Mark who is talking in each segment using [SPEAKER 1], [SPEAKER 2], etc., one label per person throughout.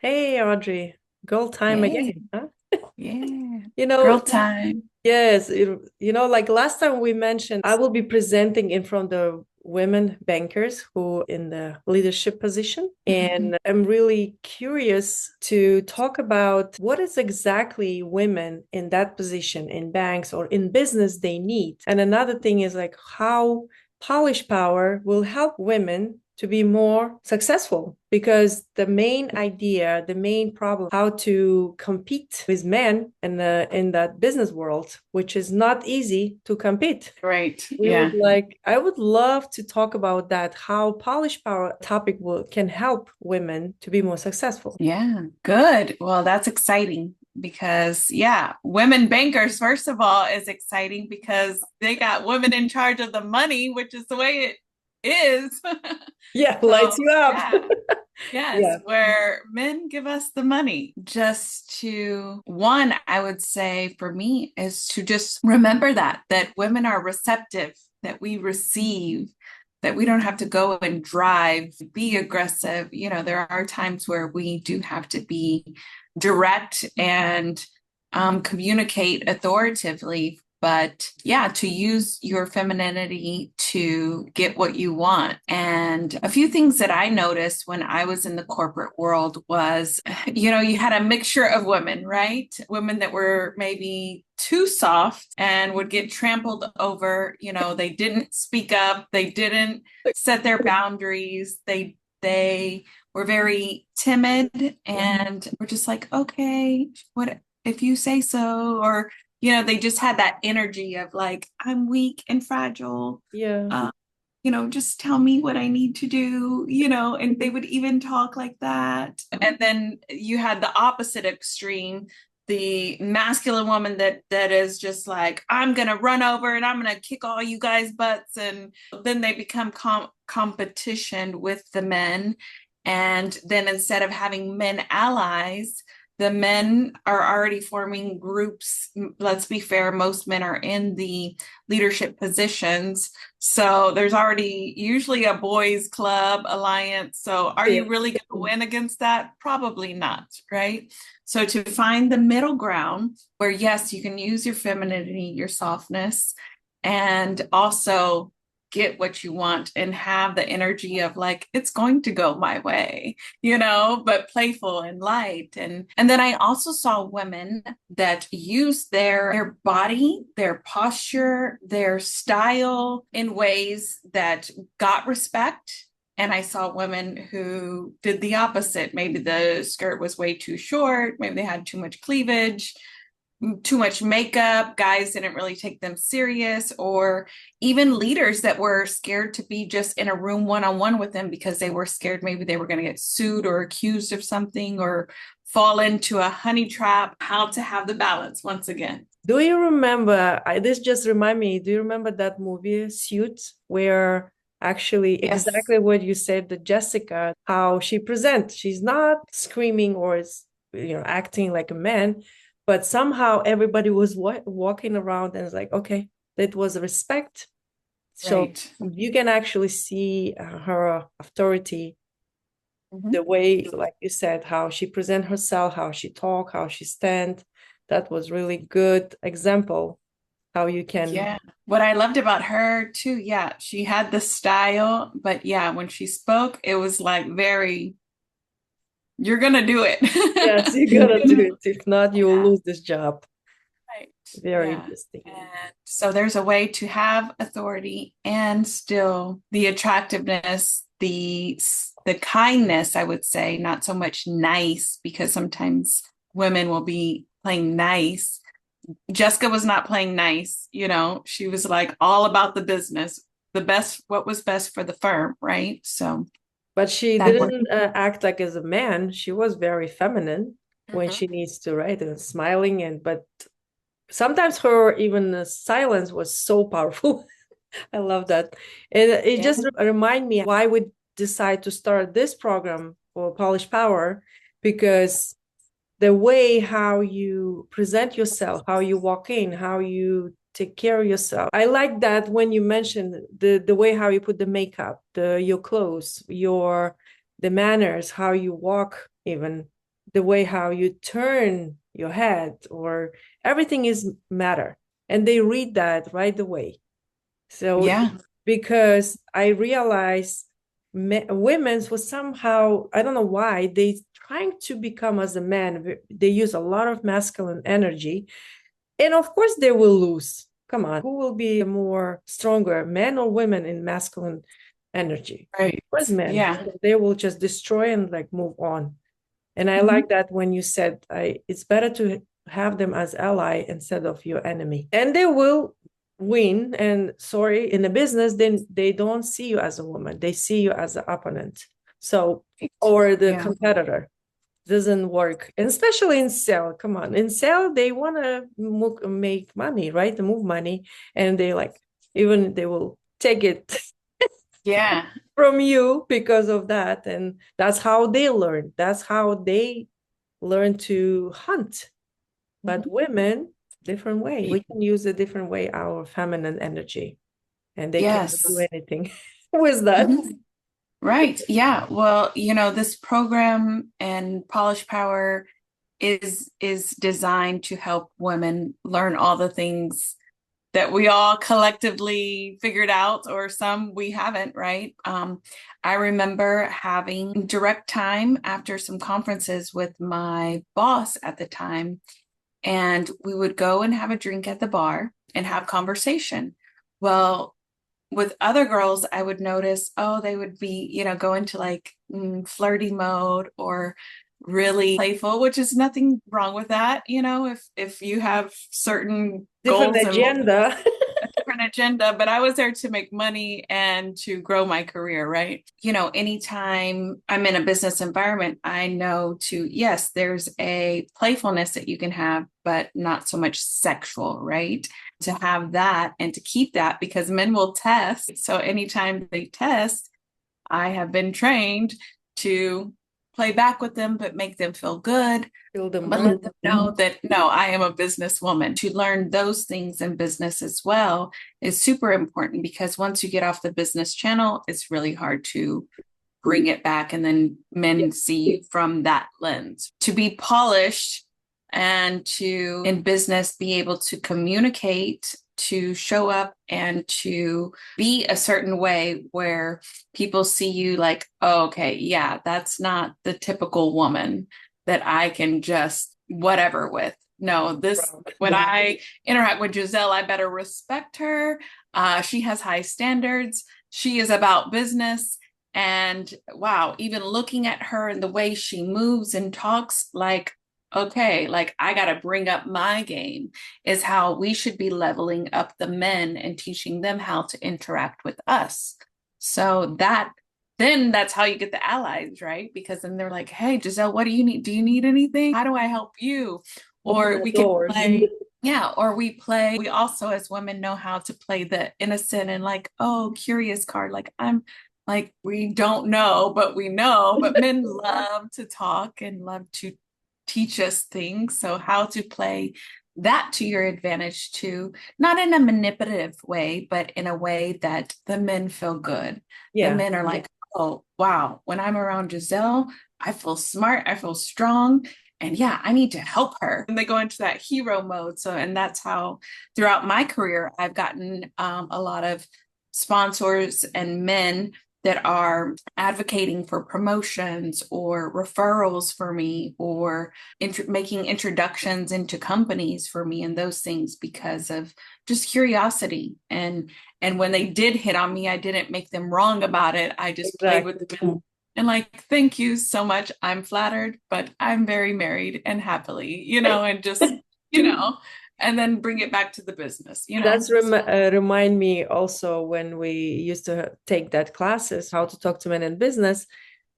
[SPEAKER 1] Hey, Audrey, girl time
[SPEAKER 2] Hey,
[SPEAKER 1] again, huh?
[SPEAKER 2] yeah.
[SPEAKER 1] You know,
[SPEAKER 2] Girl time.
[SPEAKER 1] yes, like last time we mentioned, I will be presenting in front of women bankers who in the leadership position.
[SPEAKER 2] Mhm.
[SPEAKER 1] And I'm really curious to talk about what is exactly women in that position in banks or in business they need. And another thing is like how Polish power will help women to be more successful because the main idea, the main problem, how to compete with men in that business world, which is not easy to compete.
[SPEAKER 2] Right.
[SPEAKER 1] We would
[SPEAKER 2] Yeah.
[SPEAKER 1] like, I would love to talk about that, how Polish power topic can help women to be more successful.
[SPEAKER 2] Yeah. Good. Well, that's exciting because, yeah, women bankers, first of all, is exciting because they got women in charge of the money, which is the way it is.
[SPEAKER 1] Yeah,
[SPEAKER 2] So,
[SPEAKER 1] lights you up.
[SPEAKER 2] yeah. Yes,
[SPEAKER 1] Yeah.
[SPEAKER 2] where men give us the money. Just to, one, I would say for me is to just remember that women are receptive, that we receive, that we don't have to go and drive, be aggressive. There are times where we do have to be direct and communicate authoritatively, but yeah, to use your femininity to get what you want. And a few things that I noticed when I was in the corporate world was, you had a mixture of women, right? Women that were maybe too soft and would get trampled over. They didn't speak up, they didn't set their boundaries, they were very timid and were just like, okay, what if you say so? Or they just had that energy of like, I'm weak and fragile.
[SPEAKER 1] Yeah.
[SPEAKER 2] Uh, just tell me what I need to do, and they would even talk like that. And then you had the opposite extreme, the masculine woman that is just like, I'm gonna run over and I'm gonna kick all you guys' butts. And then they become competition with the men. And then instead of having men allies, the men are already forming groups. Let's be fair, most men are in the leadership positions. So there's already usually a boys club alliance. So are
[SPEAKER 1] Yeah.
[SPEAKER 2] you really going to win against that? Probably not, right? So to find the middle ground where, yes, you can use your femininity, your softness, and also get what you want and have the energy of like, it's going to go my way, but playful and light. And then I also saw women that use their body, their posture, their style in ways that got respect. And I saw women who did the opposite. Maybe the skirt was way too short, maybe they had too much cleavage, too much makeup, guys didn't really take them serious, or even leaders that were scared to be just in a room one-on-one with them because they were scared maybe they were going to get sued or accused of something or fall into a honey trap. How to have the balance once again.
[SPEAKER 1] Do you remember, this just remind me, do you remember that movie Suits where actually
[SPEAKER 2] Yes.
[SPEAKER 1] exactly what you said, the Jessica, how she presents, she's not screaming or acting like a man, but somehow everybody was walking around and it's like, okay, that was respect. So
[SPEAKER 2] Right.
[SPEAKER 1] you can actually see her authority, the
[SPEAKER 2] Mhm.
[SPEAKER 1] way, like you said, how she present herself, how she talk, how she stand. That was really good example how you can.
[SPEAKER 2] Yeah. What I loved about her too, yeah, she had the style, but yeah, when she spoke, it was like very, you're gonna do it.
[SPEAKER 1] Yes, you gotta do it. If not, you will
[SPEAKER 2] Yeah.
[SPEAKER 1] lose this job.
[SPEAKER 2] Right.
[SPEAKER 1] Very
[SPEAKER 2] Yeah.
[SPEAKER 1] interesting.
[SPEAKER 2] And so there's a way to have authority and still the attractiveness, the kindness, I would say, not so much nice, because sometimes women will be playing nice. Jessica was not playing nice, she was like all about the business, the best, what was best for the firm, right? So
[SPEAKER 1] But she
[SPEAKER 2] that worked.
[SPEAKER 1] didn't act like as a man. She was very feminine when
[SPEAKER 2] Mhm.
[SPEAKER 1] she needs to, right? And smiling but sometimes her even silence was so powerful. I love that. And it
[SPEAKER 2] Yeah.
[SPEAKER 1] just remind me why we decide to start this program for Polish Power, because the way how you present yourself, how you walk in, how you take care of yourself. I like that when you mentioned the way how you put the makeup, your clothes, the manners, how you walk even. the way how you turn your head, or everything is matter. And they read that right away. So
[SPEAKER 2] Yeah.
[SPEAKER 1] because I realized women's was somehow, I don't know why, they trying to become as a man. They use a lot of masculine energy, and of course they will lose. Come on, who will be more stronger, men or women in masculine energy?
[SPEAKER 2] Right.
[SPEAKER 1] Of course, men.
[SPEAKER 2] Yeah.
[SPEAKER 1] They will just destroy and like move on. And I
[SPEAKER 2] Mhm.
[SPEAKER 1] like that when you said it's better to have them as ally instead of your enemy. And they will win. And sorry, in the business, then they don't see you as a woman. They see you as an opponent. So,
[SPEAKER 2] Right.
[SPEAKER 1] or the
[SPEAKER 2] Yeah.
[SPEAKER 1] competitor. Doesn't work. And especially in sale. Come on. In sale, they want to make money, right? To move money. And they like, even they will take it
[SPEAKER 2] Yeah.
[SPEAKER 1] from you because of that. And that's how they learn. That's how they learn to hunt. But
[SPEAKER 2] Mhm.
[SPEAKER 1] women, different way. We can use a different way our feminine energy, and they cannot do
[SPEAKER 2] Yes.
[SPEAKER 1] anything with that.
[SPEAKER 2] Mhm. Right. Yeah. Well, this program and Polish Power is designed to help women learn all the things that we all collectively figured out, or some we haven't, right? I remember having direct time after some conferences with my boss at the time, and we would go and have a drink at the bar and have conversation. Well, with other girls, I would notice, oh, they would be, go into like flirty mode or really playful, which is nothing wrong with that, if you have certain
[SPEAKER 1] Different
[SPEAKER 2] goals and
[SPEAKER 1] agenda.
[SPEAKER 2] a different agenda, but I was there to make money and to grow my career, right? Anytime I'm in a business environment, I know yes, there's a playfulness that you can have, but not so much sexual, right? To have that and to keep that, because men will test. So anytime they test, I have been trained to play back with them, but make them feel good,
[SPEAKER 1] Feel them
[SPEAKER 2] but
[SPEAKER 1] wrong.
[SPEAKER 2] let them know that no, I am a businesswoman. To learn those things in business as well is super important, because once you get off the business channel, it's really hard to bring it back. And then
[SPEAKER 1] Yeah.
[SPEAKER 2] men see you from that lens. To be polished and to, in business, be able to communicate, to show up and to be a certain way where people see you like, oh, okay, yeah, that's not the typical woman that I can just whatever with. No, when I interact with Giselle, I better respect her. She has high standards. She is about business. And wow, even looking at her and the way she moves and talks, like, okay, like I got to bring up my game, is how we should be leveling up the men and teaching them how to interact with us. So then that's how you get the allies, right? Because then they're like, hey, Giselle, what do you need? Do you need anything? How do I help you?
[SPEAKER 1] Open
[SPEAKER 2] Or
[SPEAKER 1] the
[SPEAKER 2] we can
[SPEAKER 1] doors.
[SPEAKER 2] play. Yeah, or we also as women know how to play the innocent and like, oh, curious card. Like, we don't know, but we know. But men love to talk and love to teach us things. So, how to play that to your advantage too, not in a manipulative way, but in a way that the men feel good. The
[SPEAKER 1] Yeah.
[SPEAKER 2] men are like, oh, wow, when I'm around Giselle, I feel smart, I feel strong. And yeah, I need to help her. And they go into that hero mode. So, and that's how throughout my career, I've gotten a lot of sponsors and men that are advocating for promotions or referrals for me, or making introductions into companies for me and those things, because of just curiosity. And when they did hit on me, I didn't make them wrong about it. I just played with
[SPEAKER 1] Exactly.
[SPEAKER 2] them and like, thank you so much. I'm flattered, but I'm very married and happily, and just, you know, and then bring it back to the business.
[SPEAKER 1] That's remind me also when we used to take that classes, how to talk to men in business.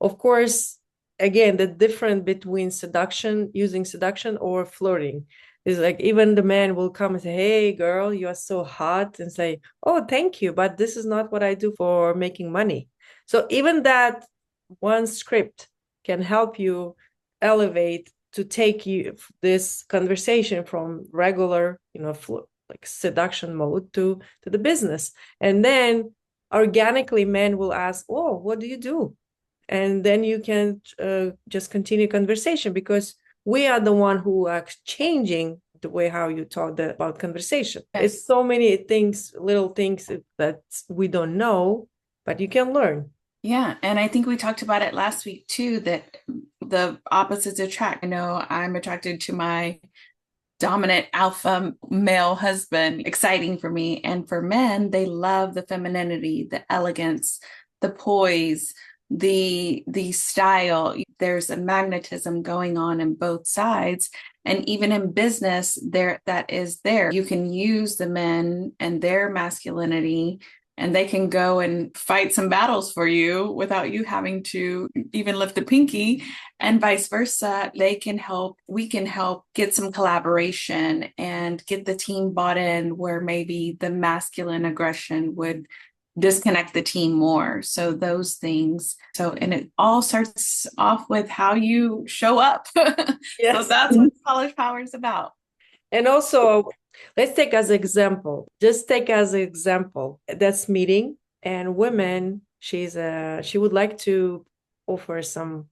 [SPEAKER 1] Of course, again, the difference between seduction, using seduction or flirting is like even the man will come and say, "Hey, girl, you are so hot," and say, "Oh, thank you, but this is not what I do for making money." So even that one script can help you elevate to take you this conversation from regular, like seduction mode to the business. And then organically men will ask, oh, what do you do? and then you can just continue conversation, because we are the one who are changing the way how you talk about conversation. It's
[SPEAKER 2] Yes.
[SPEAKER 1] so many things, little things that we don't know, but you can learn.
[SPEAKER 2] Yeah. And I think we talked about it last week too, that the opposites attract. I know I'm attracted to my dominant alpha male husband, exciting for me. And for men, they love the femininity, the elegance, the poise, the style. There's a magnetism going on in both sides. And even in business, there that is there. You can use the men and their masculinity, and they can go and fight some battles for you without you having to even lift a pinky, and vice versa. They can help, we can help get some collaboration and get the team bought in where maybe the masculine aggression would disconnect the team more. So those things. So, and it all starts off with how you show up. So
[SPEAKER 1] Yes.
[SPEAKER 2] that's what College Power is about.
[SPEAKER 1] And also, let's take as example, just take as example, that's meeting, and women, she would like to offer some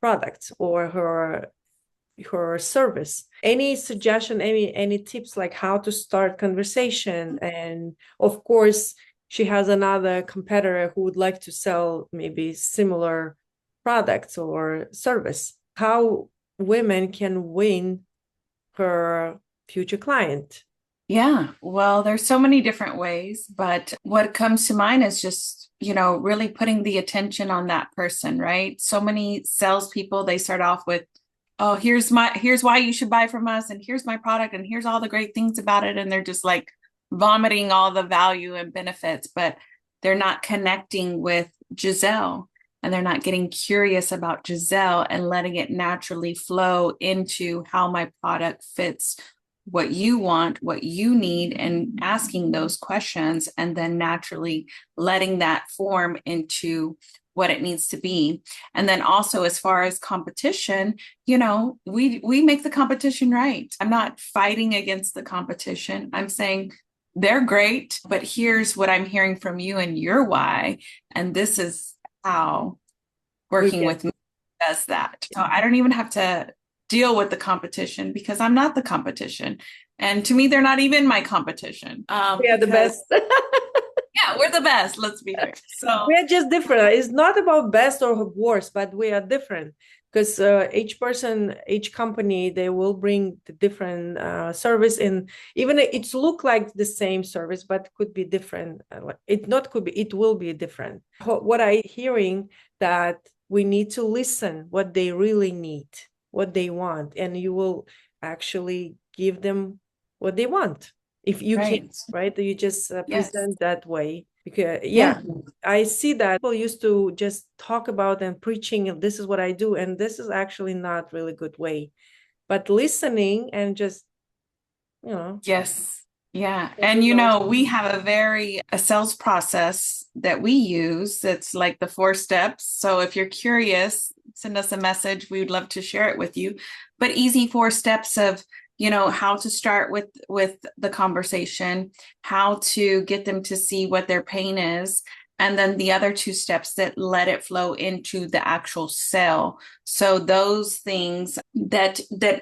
[SPEAKER 1] products or her service. Any suggestion, any tips, like how to start conversation? And of course, she has another competitor who would like to sell maybe similar products or service. How women can win her future client?
[SPEAKER 2] Yeah, well, there's so many different ways, but what comes to mind is just, really putting the attention on that person, right? So many salespeople, they start off with, oh, here's why you should buy from us, and here's my product, and here's all the great things about it. And they're just like vomiting all the value and benefits, but they're not connecting with Giselle, and they're not getting curious about Giselle and letting it naturally flow into how my product fits what you want, what you need, and asking those questions, and then naturally letting that form into what it needs to be. And then also, as far as competition, we make the competition right. I'm not fighting against the competition. I'm saying they're great, but here's what I'm hearing from you and your why. And this is how
[SPEAKER 1] We
[SPEAKER 2] working
[SPEAKER 1] can.
[SPEAKER 2] with me does that. So I don't even have to deal with the competition because I'm not the competition. And to me, they're not even my competition.
[SPEAKER 1] We are the
[SPEAKER 2] Because
[SPEAKER 1] best.
[SPEAKER 2] yeah, we're the best. Let's be fair. So
[SPEAKER 1] We are just different. It's not about best or worse, but we are different, because each person, each company, they will bring the different service in. Even it's look like the same service, but could be different. It not could be. It will be different. What I hearing, that we need to listen what they really need, what they want, and you will actually give them what they want if you can,
[SPEAKER 2] right.
[SPEAKER 1] right? You just
[SPEAKER 2] Yes.
[SPEAKER 1] present that way, because yeah,
[SPEAKER 2] Yeah.
[SPEAKER 1] I see that people used to just talk about and preaching, and this is what I do, and this is actually not really good way. But listening and just, you know,
[SPEAKER 2] Yes. Yeah.
[SPEAKER 1] can
[SPEAKER 2] And
[SPEAKER 1] be also.
[SPEAKER 2] we have a sales process that we use that's like the 4 steps. So if you're curious, send us a message. We would love to share it with you. But easy 4 steps of, how to start with the conversation, how to get them to see what their pain is, and then the other 2 steps that let it flow into the actual sale. So those things that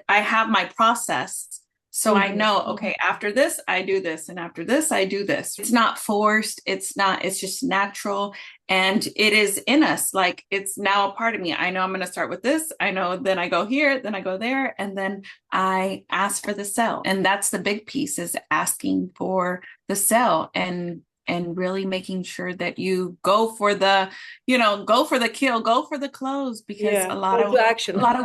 [SPEAKER 2] I have my process, so I
[SPEAKER 1] Mhm.
[SPEAKER 2] know, okay, after this, I do this, and after this, I do this. It's not forced. It's just natural. And it is in us. Like it's now a part of me. I know I'm going to start with this. I know then I go here, then I go there, and then I ask for the sell. And that's the big piece, is asking for the sell, and really making sure that you go for go for the kill, go for the close, because
[SPEAKER 1] Yeah,
[SPEAKER 2] a lot
[SPEAKER 1] call
[SPEAKER 2] of
[SPEAKER 1] to
[SPEAKER 2] a
[SPEAKER 1] action.
[SPEAKER 2] lot of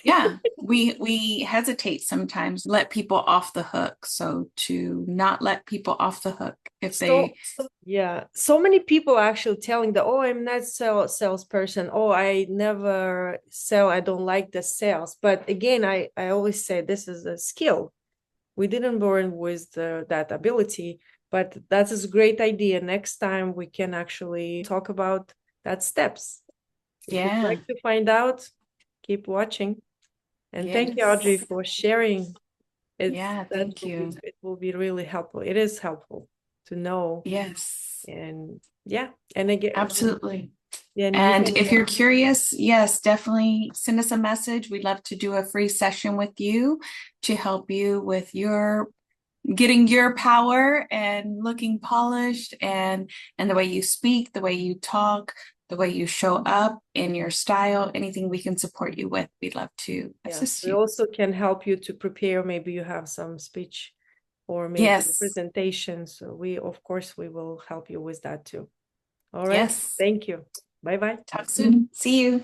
[SPEAKER 2] yeah, we hesitate sometimes, let people off the hook. So to not let people off the hook if
[SPEAKER 1] So
[SPEAKER 2] they
[SPEAKER 1] yeah, so many people are actually telling that, oh, I'm not salesperson. Oh, I never sell. I don't like the sales. But again, I always say this is a skill. We didn't born with that ability, but that is a great idea. Next time we can actually talk about that steps. If you'd
[SPEAKER 2] yeah,
[SPEAKER 1] like to find out, keep watching. And thank you, Audrey,
[SPEAKER 2] yes,
[SPEAKER 1] for sharing.
[SPEAKER 2] yeah, thank you.
[SPEAKER 1] It will be really helpful. It is helpful to know.
[SPEAKER 2] Yes,
[SPEAKER 1] And yeah, and again,
[SPEAKER 2] absolutely.
[SPEAKER 1] Yeah, and you
[SPEAKER 2] And
[SPEAKER 1] can,
[SPEAKER 2] if you're curious, yes, definitely send us a message. We'd love to do a free session with you to help you with your getting your power and looking polished and the way you speak, the way you talk, the way you show up in your style, anything we can support you with, we'd love to
[SPEAKER 1] yes,
[SPEAKER 2] assist
[SPEAKER 1] we
[SPEAKER 2] you.
[SPEAKER 1] also can help you to prepare. Maybe you have some speech or maybe
[SPEAKER 2] Yes.
[SPEAKER 1] presentation. So we, of course, we will help you with that too. All right.
[SPEAKER 2] Yes.
[SPEAKER 1] Thank you. Bye bye.
[SPEAKER 2] Talk soon. See you.